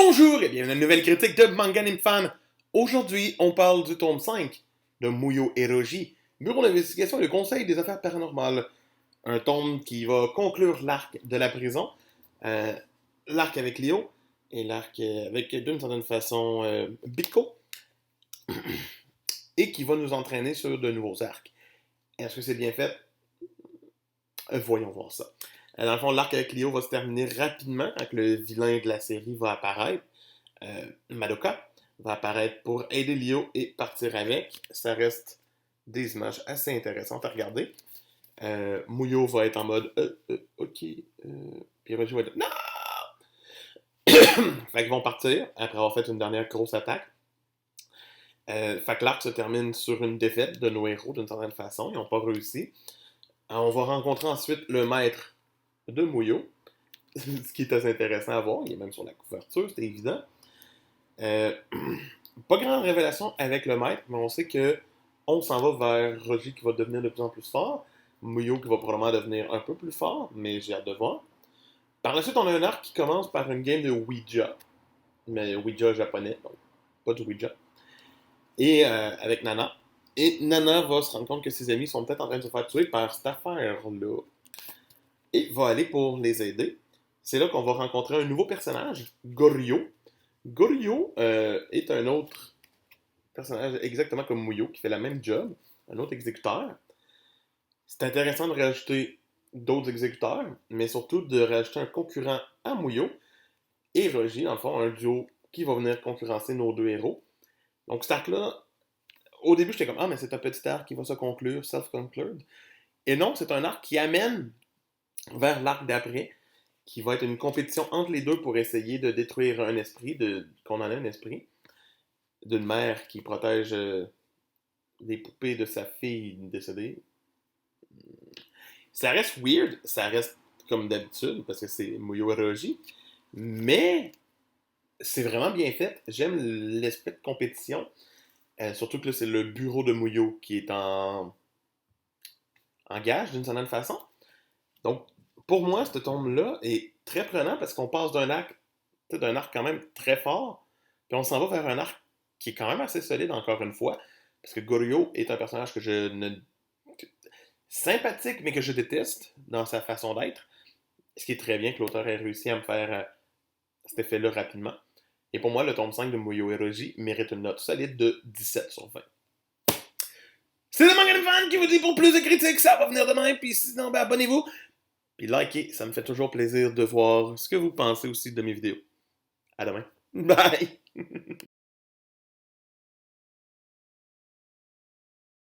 Bonjour et bienvenue à une nouvelle critique de Manga Anime Fan. Aujourd'hui, on parle du tome 5 de Muyo Eroji, Bureau d'investigation et de conseil des affaires paranormales. Un tome qui va conclure l'arc de la prison, euh, l'arc avec Léo et l'arc avec, d'une certaine façon, Bitko, et qui va nous entraîner sur de nouveaux arcs. Est-ce que c'est bien fait? Voyons voir ça. Dans le fond, l'arc avec Léo va se terminer rapidement quand le vilain de la série va apparaître. Madoka va apparaître pour aider Leo et partir avec. Ça reste des images assez intéressantes à regarder. Muyo va être en mode ok. Puis Roger va être non! Fait qu'ils vont partir après avoir fait une dernière grosse attaque. Fait que l'arc se termine sur une défaite de nos héros d'une certaine façon. Ils n'ont pas réussi. On va rencontrer ensuite le maître de Muyo. Ce qui est assez intéressant à voir. Il est même sur la couverture, c'est évident. Euh, Pas grande révélation avec le maître, mais on sait que on s'en va vers Roger qui va devenir de plus en plus fort, Muyo qui va probablement devenir un peu plus fort, mais j'ai hâte de voir. Par la suite, on a un arc qui commence par une game de Ouija, mais Ouija japonais, donc pas du Ouija, et avec Nana. Et Nana va se rendre compte que ses amis sont peut-être en train de se faire tuer par cette affaire-là, et va aller pour les aider. C'est là qu'on va rencontrer un nouveau personnage, Goryo. Goryo est un autre personnage exactement comme Muyo, qui fait la même job, un autre exécuteur. C'est intéressant de rajouter d'autres exécuteurs, mais surtout de rajouter un concurrent à Muyo et Roger, dans le fond, un duo qui va venir concurrencer nos deux héros. Donc cet arc-là, au début, j'étais comme ah, mais c'est un petit arc qui va se conclure, self-conclured. Et non, c'est un arc qui amène vers l'arc d'après, qui va être une compétition entre les deux pour essayer de détruire un esprit, de condamner un esprit, d'une mère qui protège des poupées de sa fille décédée. Ça reste weird, ça reste comme d'habitude, parce que c'est Muyo Eroji, mais c'est vraiment bien fait. J'aime l'esprit de compétition, surtout que là, c'est le bureau de Muyo qui est en gage d'une certaine façon. Donc, pour moi, ce tome-là est très prenant parce qu'on passe d'un arc quand même très fort, puis on s'en va vers un arc qui est quand même assez solide, encore une fois, parce que Goryo est un personnage que je ne sympathique, mais que je déteste dans sa façon d'être. Ce qui est très bien que l'auteur ait réussi à me faire cet effet-là rapidement. Et pour moi, le tome 5 de Muyo Eroji mérite une note solide de 17 sur 20. C'est le Manga Fan qui vous dit pour plus de critiques, ça va venir demain. Puis sinon, ben, abonnez-vous. Puis likez, ça me fait toujours plaisir de voir ce que vous pensez aussi de mes vidéos. À demain. Bye!